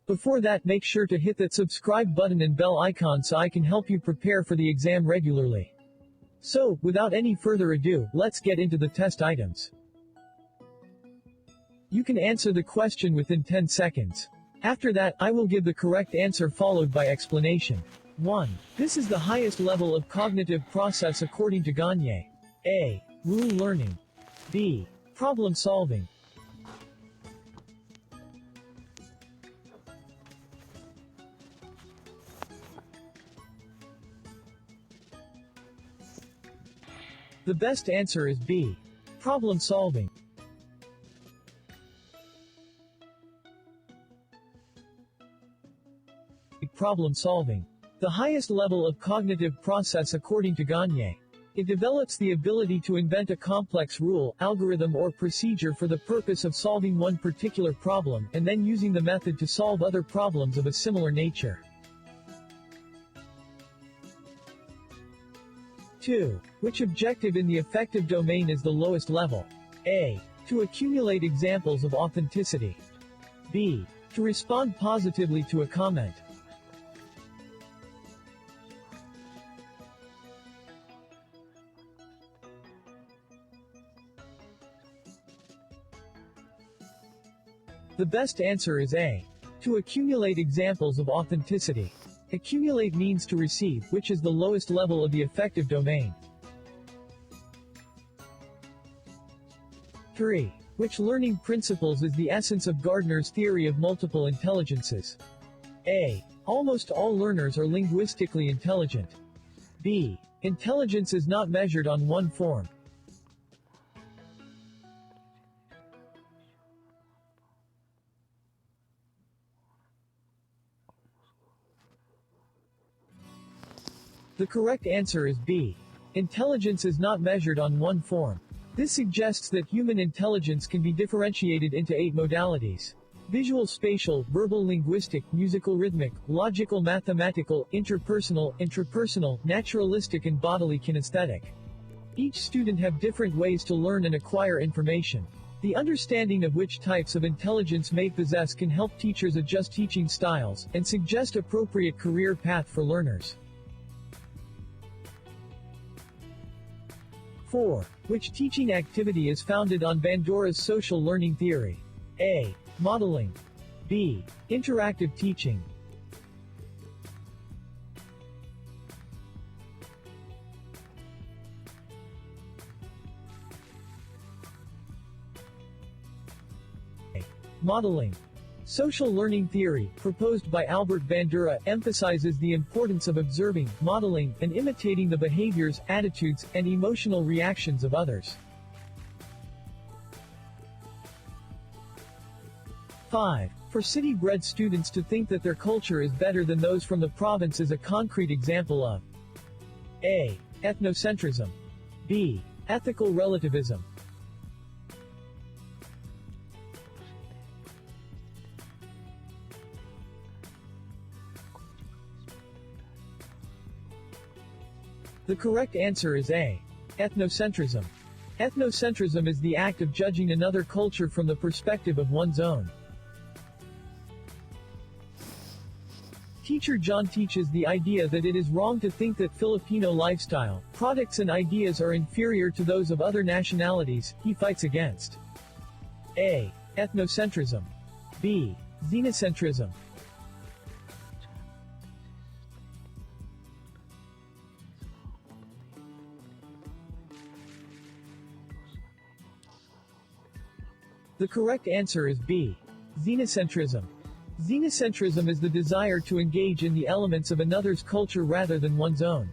Before that, make sure to hit that subscribe button and bell icon so I can help you prepare for the exam regularly. So, without any further ado, let's get into the test items. You can answer the question within 10 seconds. After that, I will give the correct answer followed by explanation. 1. This is the highest level of cognitive process according to Gagne. A. Rule learning. B. Problem solving. The best answer is B. Problem solving. Problem solving. The highest level of cognitive process according to Gagne. It develops the ability to invent a complex rule, algorithm or procedure for the purpose of solving one particular problem, and then using the method to solve other problems of a similar nature. 2. Which objective in the affective domain is the lowest level? A. To accumulate examples of authenticity. B. To respond positively to a comment. The best answer is A. To accumulate examples of authenticity. Accumulate means to receive, which is the lowest level of the affective domain. 3. Which learning principles is the essence of Gardner's theory of multiple intelligences? A. Almost all learners are linguistically intelligent. B. Intelligence is not measured on one form. The correct answer is B. Intelligence is not measured on one form. This suggests that human intelligence can be differentiated into 8 modalities. Visual spatial, verbal linguistic, musical rhythmic, logical mathematical, interpersonal, intrapersonal, naturalistic and bodily kinesthetic. Each student have different ways to learn and acquire information. The understanding of which types of intelligence may possess can help teachers adjust teaching styles, and suggest appropriate career path for learners. 4. Which teaching activity is founded on Bandura's social learning theory? A. Modeling. B. Interactive teaching. A. Modeling. Social learning theory, proposed by Albert Bandura, emphasizes the importance of observing, modeling, and imitating the behaviors, attitudes, and emotional reactions of others. 5. For city-bred students to think that their culture is better than those from the province is a concrete example of A. Ethnocentrism. B. Ethical relativism. The correct answer is A. Ethnocentrism. Ethnocentrism is the act of judging another culture from the perspective of one's own. Teacher John teaches the idea that it is wrong to think that Filipino lifestyle, products and ideas are inferior to those of other nationalities. He fights against A. Ethnocentrism. B. Xenocentrism. The correct answer is B. Xenocentrism. Xenocentrism is the desire to engage in the elements of another's culture rather than one's own.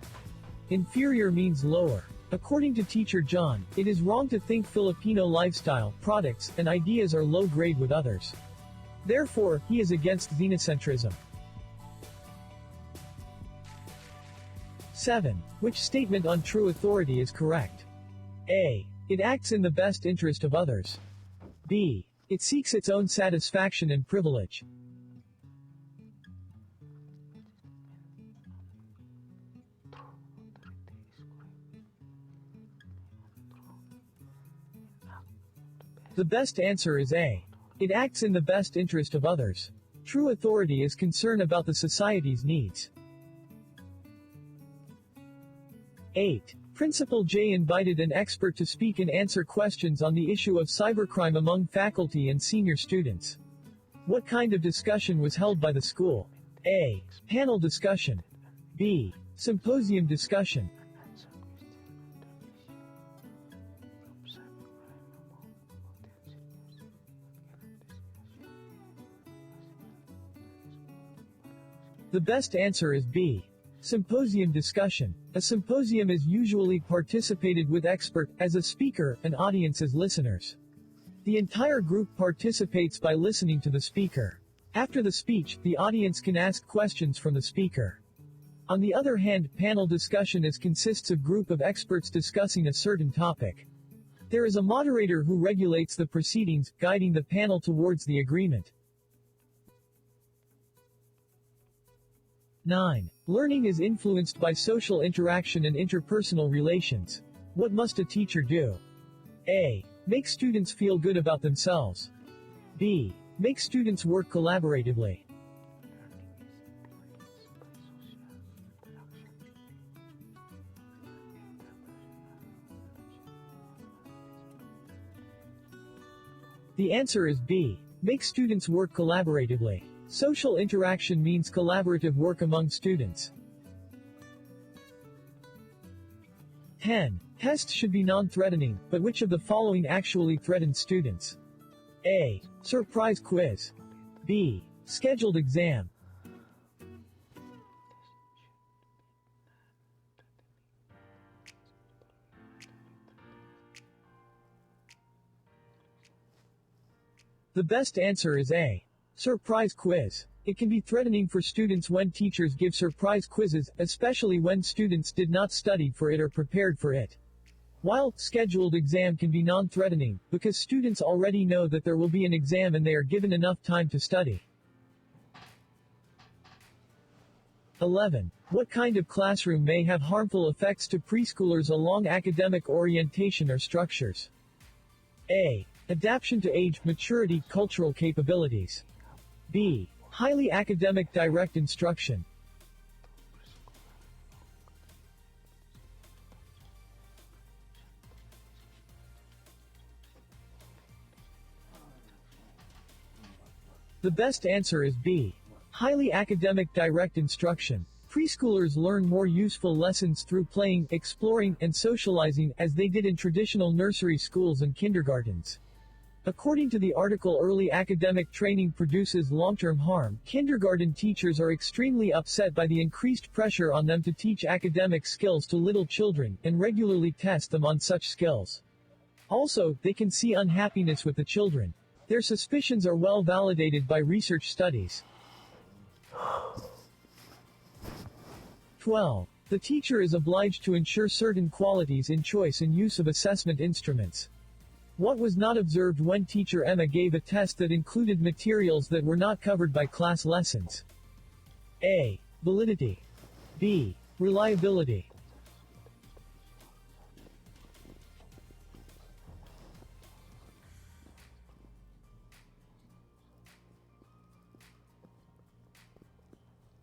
Inferior means lower. According to teacher John, it is wrong to think Filipino lifestyle, products, and ideas are low grade with others. Therefore, he is against xenocentrism. 7. Which statement on true authority is correct? A. It acts in the best interest of others. B. It seeks its own satisfaction and privilege. The best answer is A. It acts in the best interest of others. True authority is concerned about the society's needs. 8. Principal J invited an expert to speak and answer questions on the issue of cybercrime among faculty and senior students. What kind of discussion was held by the school? A. Panel discussion. B. Symposium discussion. The best answer is B. Symposium discussion. A symposium is usually participated with expert as a speaker and audience as listeners. The entire group participates by listening to the speaker. After the speech, the audience can ask questions from the speaker. On the other hand, panel discussion consists of group of experts discussing a certain topic. There is a moderator who regulates the proceedings, guiding the panel towards the agreement. 9. Learning is influenced by social interaction and interpersonal relations. What must a teacher do? A. Make students feel good about themselves. B. Make students work collaboratively. The answer is B. Make students work collaboratively. Social interaction means collaborative work among students. 10. Tests should be non-threatening, but which of the following actually threatens students? A. Surprise quiz. B. Scheduled exam. The best answer is A. Surprise quiz. It can be threatening for students when teachers give surprise quizzes, especially when students did not study for it or prepared for it. While scheduled exam can be non-threatening, because students already know that there will be an exam and they are given enough time to study. 11. What kind of classroom may have harmful effects to preschoolers along academic orientation or structures? A. Adaptation to age, maturity, cultural capabilities. B. Highly academic direct instruction. The best answer is B. Highly academic direct instruction. Preschoolers learn more useful lessons through playing, exploring, and socializing as they did in traditional nursery schools and kindergartens. According to the article, early academic training produces long-term harm. Kindergarten teachers are extremely upset by the increased pressure on them to teach academic skills to little children, and regularly test them on such skills. Also, they can see unhappiness with the children. Their suspicions are well validated by research studies. 12. The teacher is obliged to ensure certain qualities in choice and use of assessment instruments. What was not observed when teacher Emma gave a test that included materials that were not covered by class lessons? A. Validity. B. Reliability.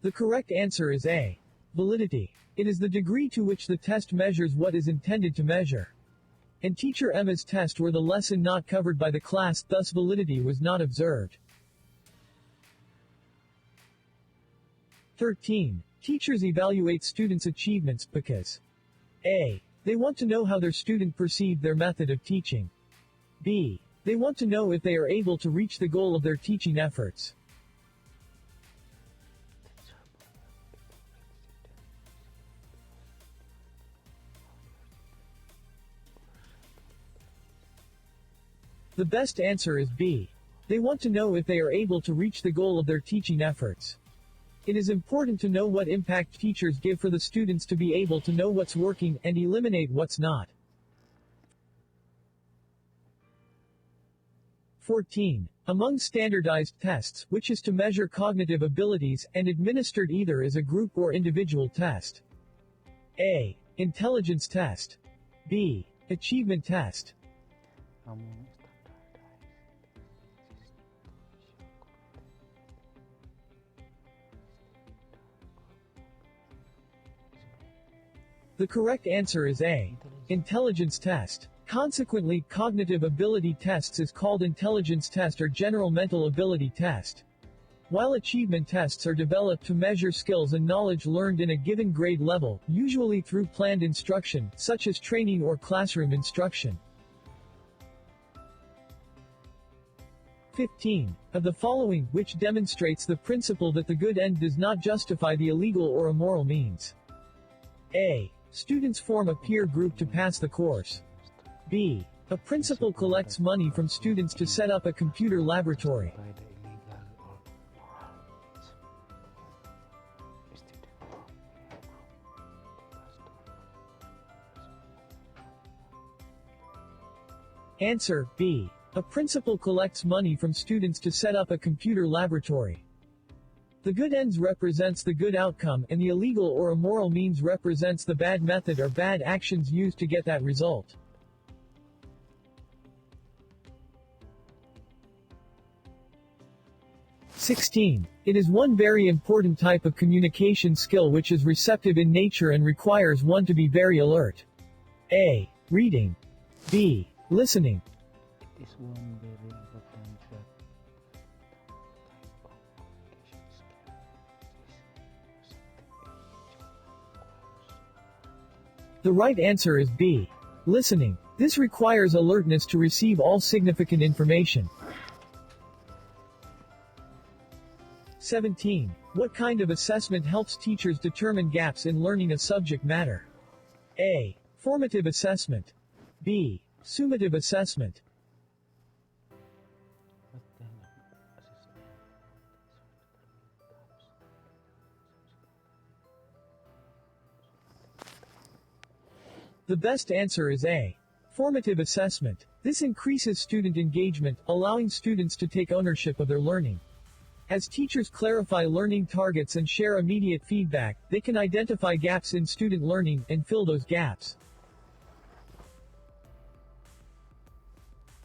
The correct answer is A. Validity. It is the degree to which the test measures what is intended to measure. In teacher Emma's test were the lesson not covered by the class, thus validity was not observed. 13. Teachers evaluate students' achievements because A. They want to know how their student perceived their method of teaching. B. They want to know if they are able to reach the goal of their teaching efforts. The best answer is B. They want to know if they are able to reach the goal of their teaching efforts. It is important to know what impact teachers give for the students to be able to know what's working and eliminate what's not. 14. Among standardized tests, which is to measure cognitive abilities, and administered either as a group or individual test. A. Intelligence test. B. Achievement test. The correct answer is A. Intelligence test. Consequently, cognitive ability tests is called intelligence test or general mental ability test. While achievement tests are developed to measure skills and knowledge learned in a given grade level, usually through planned instruction, such as training or classroom instruction. 15. Of the following, which demonstrates the principle that the good end does not justify the illegal or immoral means? A. Students form a peer group to pass the course. B. A principal collects money from students to set up a computer laboratory. Answer, B. A principal collects money from students to set up a computer laboratory. The good ends represents the good outcome, and the illegal or immoral means represents the bad method or bad actions used to get that result. (16) It is one very important type of communication skill which is receptive in nature and requires one to be very alert. A. Reading. B. Listening. It is one very important type of communication skill. The right answer is B. Listening. This requires alertness to receive all significant information. 17. What kind of assessment helps teachers determine gaps in learning a subject matter? A. Formative assessment. B. Summative assessment. What kind of assessment? The best answer is A. Formative assessment. This increases student engagement, allowing students to take ownership of their learning. As teachers clarify learning targets and share immediate feedback, they can identify gaps in student learning and fill those gaps.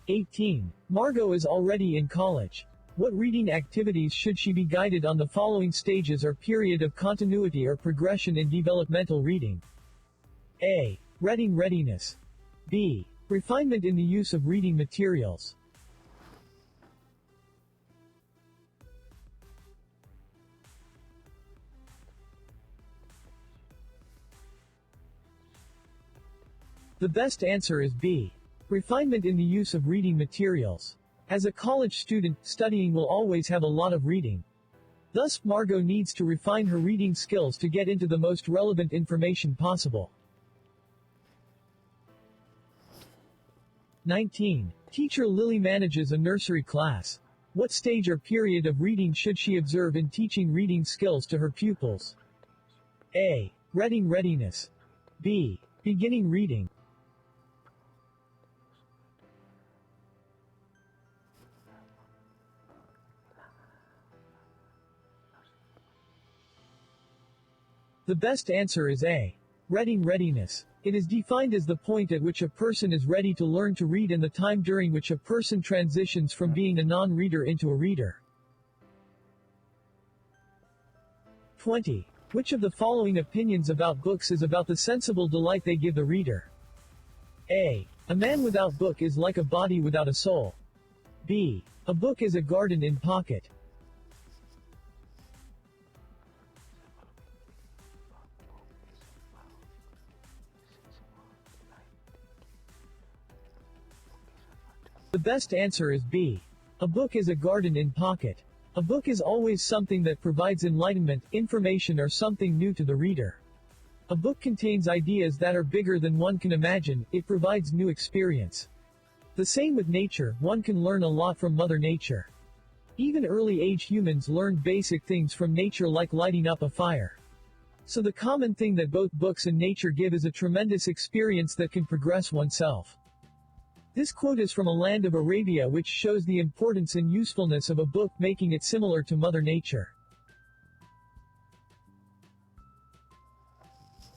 18. Margot is already in college. What reading activities should she be guided on the following stages or period of continuity or progression in developmental reading? A. Reading readiness. B. Refinement in the use of reading materials. The best answer is B. Refinement in the use of reading materials. As a college student, studying will always have a lot of reading. Thus, Margot needs to refine her reading skills to get into the most relevant information possible. 19. Teacher Lily manages a nursery class. What stage or period of reading should she observe in teaching reading skills to her pupils? A. Reading readiness. B. Beginning reading. The best answer is A. Reading readiness. It is defined as the point at which a person is ready to learn to read and the time during which a person transitions from being a non-reader into a reader. 20. Which of the following opinions about books is about the sensible delight they give the reader? A. A man without book is like a body without a soul. B. A book is a garden in pocket. The best answer is B. A book is a garden in pocket. A book is always something that provides enlightenment, information or something new to the reader. A book contains ideas that are bigger than one can imagine, it provides new experience. The same with nature, one can learn a lot from Mother Nature. Even early-age humans learned basic things from nature like lighting up a fire. So the common thing that both books and nature give is a tremendous experience that can progress oneself. This quote is from A Land of Arabia, which shows the importance and usefulness of a book, making it similar to Mother Nature.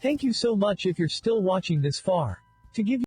Thank you so much if you're still watching this far. To give